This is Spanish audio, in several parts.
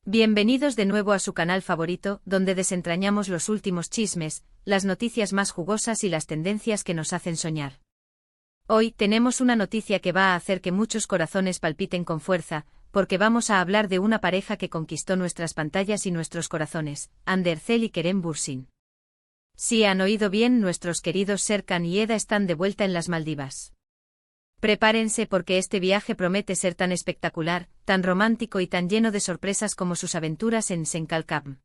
Bienvenidos de nuevo a su canal favorito, donde desentrañamos los últimos chismes, las noticias más jugosas y las tendencias que nos hacen soñar. Hoy tenemos una noticia que va a hacer que muchos corazones palpiten con fuerza, porque vamos a hablar de una pareja que conquistó nuestras pantallas y nuestros corazones, Hande Erçel y Kerem Bürsin. Si han oído bien, nuestros queridos Serkan y Eda están de vuelta en las Maldivas. Prepárense porque este viaje promete ser tan espectacular, tan romántico y tan lleno de sorpresas como sus aventuras en Senkalkam.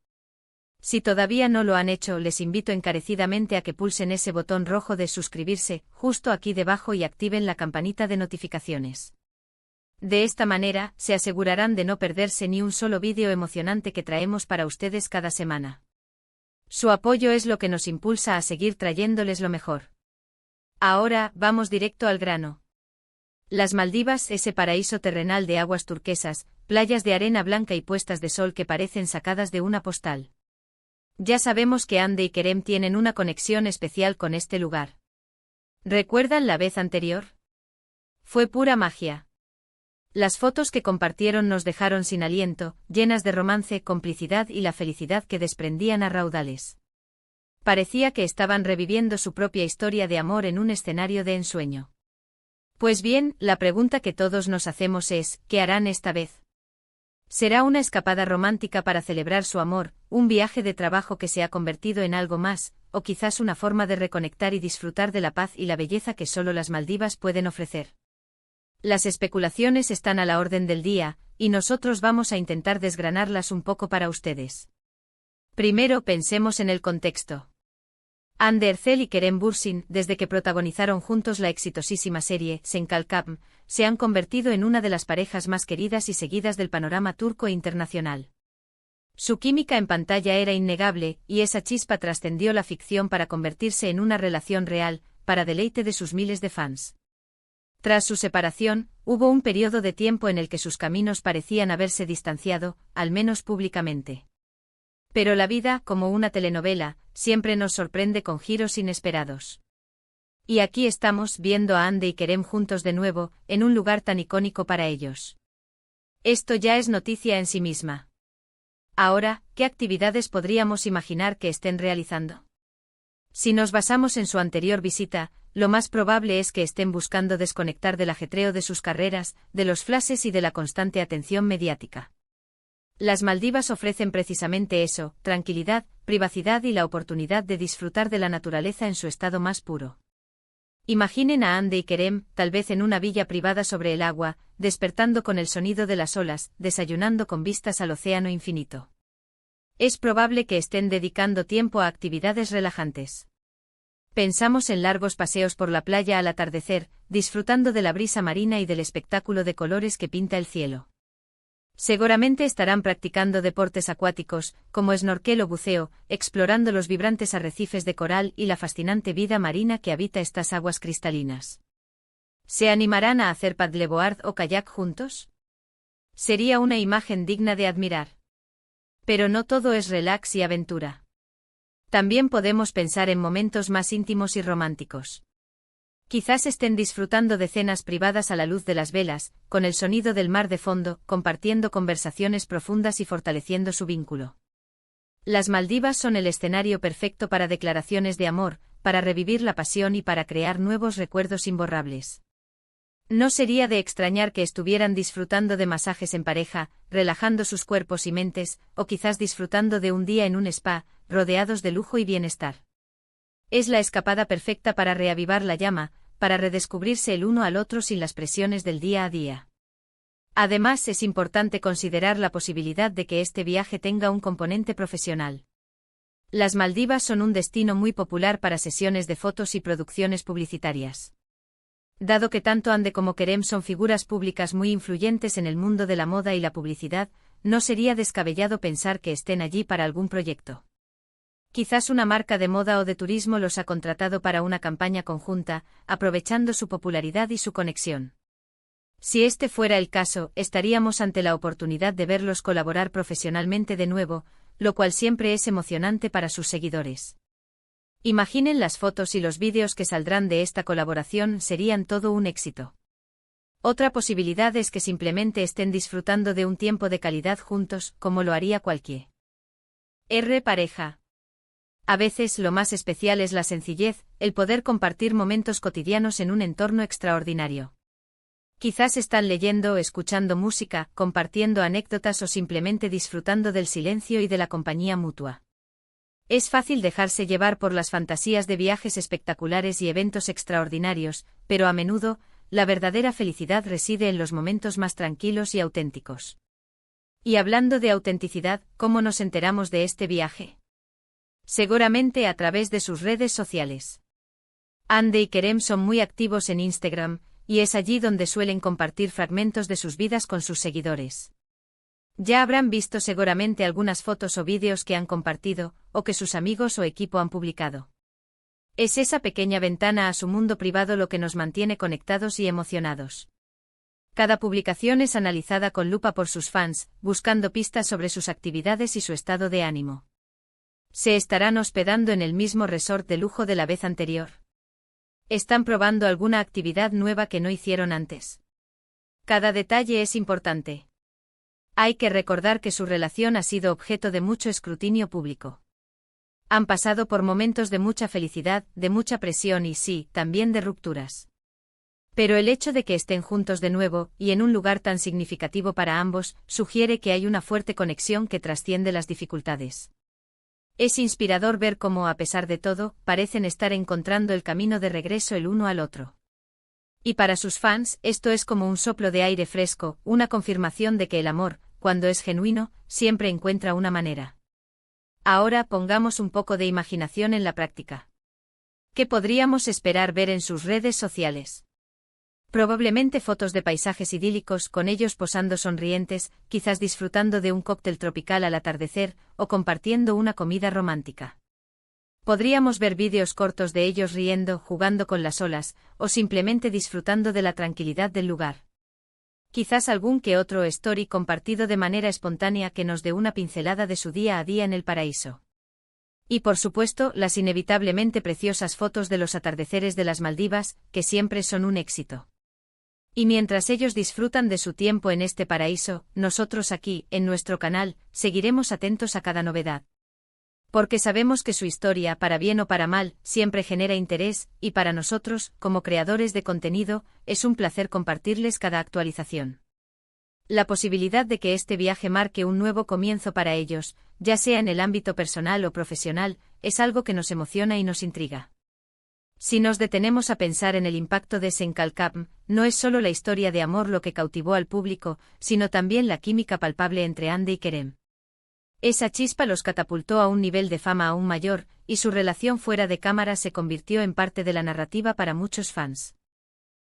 Si todavía no lo han hecho, les invito encarecidamente a que pulsen ese botón rojo de suscribirse, justo aquí debajo, y activen la campanita de notificaciones. De esta manera, se asegurarán de no perderse ni un solo vídeo emocionante que traemos para ustedes cada semana. Su apoyo es lo que nos impulsa a seguir trayéndoles lo mejor. Ahora, vamos directo al grano. Las Maldivas, ese paraíso terrenal de aguas turquesas, playas de arena blanca y puestas de sol que parecen sacadas de una postal. Ya sabemos que Hande y Kerem tienen una conexión especial con este lugar. ¿Recuerdan la vez anterior? Fue pura magia. Las fotos que compartieron nos dejaron sin aliento, llenas de romance, complicidad y la felicidad que desprendían a raudales. Parecía que estaban reviviendo su propia historia de amor en un escenario de ensueño. Pues bien, la pregunta que todos nos hacemos es, ¿qué harán esta vez? ¿Será una escapada romántica para celebrar su amor, un viaje de trabajo que se ha convertido en algo más, o quizás una forma de reconectar y disfrutar de la paz y la belleza que solo las Maldivas pueden ofrecer? Las especulaciones están a la orden del día, y nosotros vamos a intentar desgranarlas un poco para ustedes. Primero pensemos en el contexto. Hande Erçel y Kerem Bürsin, desde que protagonizaron juntos la exitosísima serie Senkalkam, se han convertido en una de las parejas más queridas y seguidas del panorama turco e internacional. Su química en pantalla era innegable, y esa chispa trascendió la ficción para convertirse en una relación real, para deleite de sus miles de fans. Tras su separación, hubo un periodo de tiempo en el que sus caminos parecían haberse distanciado, al menos públicamente. Pero la vida, como una telenovela, siempre nos sorprende con giros inesperados. Y aquí estamos viendo a Hande y Kerem juntos de nuevo, en un lugar tan icónico para ellos. Esto ya es noticia en sí misma. Ahora, ¿qué actividades podríamos imaginar que estén realizando? Si nos basamos en su anterior visita, lo más probable es que estén buscando desconectar del ajetreo de sus carreras, de los flashes y de la constante atención mediática. Las Maldivas ofrecen precisamente eso, tranquilidad, privacidad y la oportunidad de disfrutar de la naturaleza en su estado más puro. Imaginen a Hande y Kerem, tal vez en una villa privada sobre el agua, despertando con el sonido de las olas, desayunando con vistas al océano infinito. Es probable que estén dedicando tiempo a actividades relajantes. Pensamos en largos paseos por la playa al atardecer, disfrutando de la brisa marina y del espectáculo de colores que pinta el cielo. Seguramente estarán practicando deportes acuáticos, como snorkel o buceo, explorando los vibrantes arrecifes de coral y la fascinante vida marina que habita estas aguas cristalinas. ¿Se animarán a hacer paddleboard o kayak juntos? Sería una imagen digna de admirar. Pero no todo es relax y aventura. También podemos pensar en momentos más íntimos y románticos. Quizás estén disfrutando de cenas privadas a la luz de las velas, con el sonido del mar de fondo, compartiendo conversaciones profundas y fortaleciendo su vínculo. Las Maldivas son el escenario perfecto para declaraciones de amor, para revivir la pasión y para crear nuevos recuerdos imborrables. No sería de extrañar que estuvieran disfrutando de masajes en pareja, relajando sus cuerpos y mentes, o quizás disfrutando de un día en un spa, rodeados de lujo y bienestar. Es la escapada perfecta para reavivar la llama, para redescubrirse el uno al otro sin las presiones del día a día. Además, es importante considerar la posibilidad de que este viaje tenga un componente profesional. Las Maldivas son un destino muy popular para sesiones de fotos y producciones publicitarias. Dado que tanto Hande como Kerem son figuras públicas muy influyentes en el mundo de la moda y la publicidad, no sería descabellado pensar que estén allí para algún proyecto. Quizás una marca de moda o de turismo los ha contratado para una campaña conjunta, aprovechando su popularidad y su conexión. Si este fuera el caso, estaríamos ante la oportunidad de verlos colaborar profesionalmente de nuevo, lo cual siempre es emocionante para sus seguidores. Imaginen las fotos y los vídeos que saldrán de esta colaboración, serían todo un éxito. Otra posibilidad es que simplemente estén disfrutando de un tiempo de calidad juntos, como lo haría cualquier pareja. A veces lo más especial es la sencillez, el poder compartir momentos cotidianos en un entorno extraordinario. Quizás están leyendo o escuchando música, compartiendo anécdotas o simplemente disfrutando del silencio y de la compañía mutua. Es fácil dejarse llevar por las fantasías de viajes espectaculares y eventos extraordinarios, pero a menudo, la verdadera felicidad reside en los momentos más tranquilos y auténticos. Y hablando de autenticidad, ¿cómo nos enteramos de este viaje? Seguramente a través de sus redes sociales. Hande y Kerem son muy activos en Instagram, y es allí donde suelen compartir fragmentos de sus vidas con sus seguidores. Ya habrán visto seguramente algunas fotos o vídeos que han compartido, o que sus amigos o equipo han publicado. Es esa pequeña ventana a su mundo privado lo que nos mantiene conectados y emocionados. Cada publicación es analizada con lupa por sus fans, buscando pistas sobre sus actividades y su estado de ánimo. ¿Se estarán hospedando en el mismo resort de lujo de la vez anterior? ¿Están probando alguna actividad nueva que no hicieron antes? Cada detalle es importante. Hay que recordar que su relación ha sido objeto de mucho escrutinio público. Han pasado por momentos de mucha felicidad, de mucha presión y sí, también de rupturas. Pero el hecho de que estén juntos de nuevo, y en un lugar tan significativo para ambos, sugiere que hay una fuerte conexión que trasciende las dificultades. Es inspirador ver cómo, a pesar de todo, parecen estar encontrando el camino de regreso el uno al otro. Y para sus fans, esto es como un soplo de aire fresco, una confirmación de que el amor, cuando es genuino, siempre encuentra una manera. Ahora pongamos un poco de imaginación en la práctica. ¿Qué podríamos esperar ver en sus redes sociales? Probablemente fotos de paisajes idílicos con ellos posando sonrientes, quizás disfrutando de un cóctel tropical al atardecer, o compartiendo una comida romántica. Podríamos ver vídeos cortos de ellos riendo, jugando con las olas, o simplemente disfrutando de la tranquilidad del lugar. Quizás algún que otro story compartido de manera espontánea que nos dé una pincelada de su día a día en el paraíso. Y por supuesto, las inevitablemente preciosas fotos de los atardeceres de las Maldivas, que siempre son un éxito. Y mientras ellos disfrutan de su tiempo en este paraíso, nosotros aquí, en nuestro canal, seguiremos atentos a cada novedad. Porque sabemos que su historia, para bien o para mal, siempre genera interés, y para nosotros, como creadores de contenido, es un placer compartirles cada actualización. La posibilidad de que este viaje marque un nuevo comienzo para ellos, ya sea en el ámbito personal o profesional, es algo que nos emociona y nos intriga. Si nos detenemos a pensar en el impacto de Senkalkam, no es solo la historia de amor lo que cautivó al público, sino también la química palpable entre Hande y Kerem. Esa chispa los catapultó a un nivel de fama aún mayor, y su relación fuera de cámara se convirtió en parte de la narrativa para muchos fans.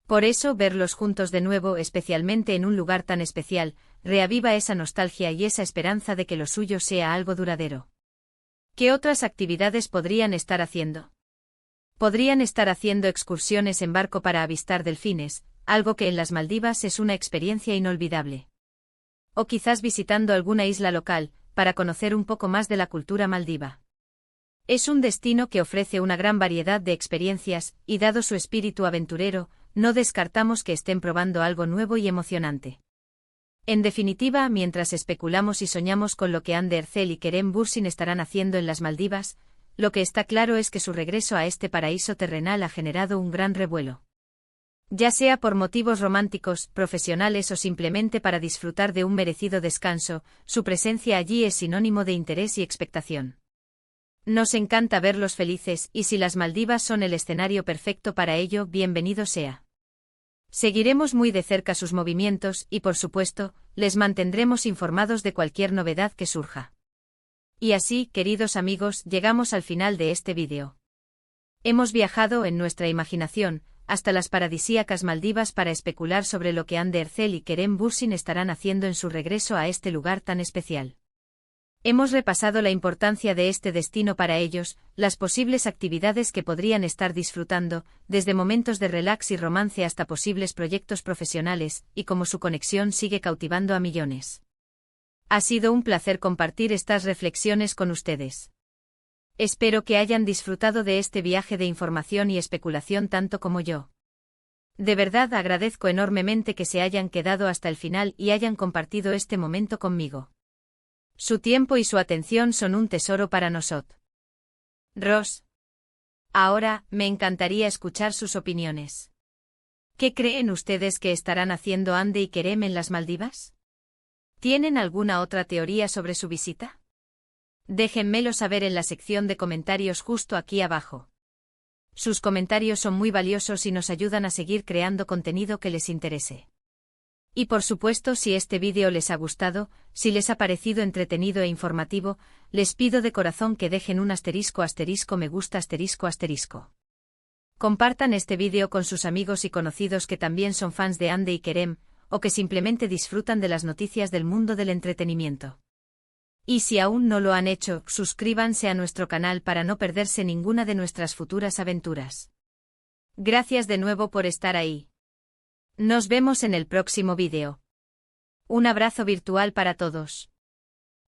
Por eso, verlos juntos de nuevo, especialmente en un lugar tan especial, reaviva esa nostalgia y esa esperanza de que lo suyo sea algo duradero. ¿Qué otras actividades podrían estar haciendo? Podrían estar haciendo excursiones en barco para avistar delfines, algo que en las Maldivas es una experiencia inolvidable. O quizás visitando alguna isla local, para conocer un poco más de la cultura maldiva. Es un destino que ofrece una gran variedad de experiencias, y dado su espíritu aventurero, no descartamos que estén probando algo nuevo y emocionante. En definitiva, mientras especulamos y soñamos con lo que Hande Erçel y Kerem Bürsin estarán haciendo en las Maldivas, lo que está claro es que su regreso a este paraíso terrenal ha generado un gran revuelo. Ya sea por motivos románticos, profesionales o simplemente para disfrutar de un merecido descanso, su presencia allí es sinónimo de interés y expectación. Nos encanta verlos felices, y si las Maldivas son el escenario perfecto para ello, bienvenido sea. Seguiremos muy de cerca sus movimientos y, por supuesto, les mantendremos informados de cualquier novedad que surja. Y así, queridos amigos, llegamos al final de este vídeo. Hemos viajado en nuestra imaginación hasta las paradisíacas Maldivas para especular sobre lo que Hande Erçel y Kerem Bürsin estarán haciendo en su regreso a este lugar tan especial. Hemos repasado la importancia de este destino para ellos, las posibles actividades que podrían estar disfrutando, desde momentos de relax y romance hasta posibles proyectos profesionales, y cómo su conexión sigue cautivando a millones. Ha sido un placer compartir estas reflexiones con ustedes. Espero que hayan disfrutado de este viaje de información y especulación tanto como yo. De verdad agradezco enormemente que se hayan quedado hasta el final y hayan compartido este momento conmigo. Su tiempo y su atención son un tesoro para nosotros. Ahora, me encantaría escuchar sus opiniones. ¿Qué creen ustedes que estarán haciendo Ande y Kerem en las Maldivas? ¿Tienen alguna otra teoría sobre su visita? Déjenmelo saber en la sección de comentarios justo aquí abajo. Sus comentarios son muy valiosos y nos ayudan a seguir creando contenido que les interese. Y por supuesto, si este vídeo les ha gustado, si les ha parecido entretenido e informativo, les pido de corazón que dejen un *** me gusta ***. Compartan este vídeo con sus amigos y conocidos que también son fans de Ande y Kerem, o que simplemente disfrutan de las noticias del mundo del entretenimiento. Y si aún no lo han hecho, suscríbanse a nuestro canal para no perderse ninguna de nuestras futuras aventuras. Gracias de nuevo por estar ahí. Nos vemos en el próximo vídeo. Un abrazo virtual para todos.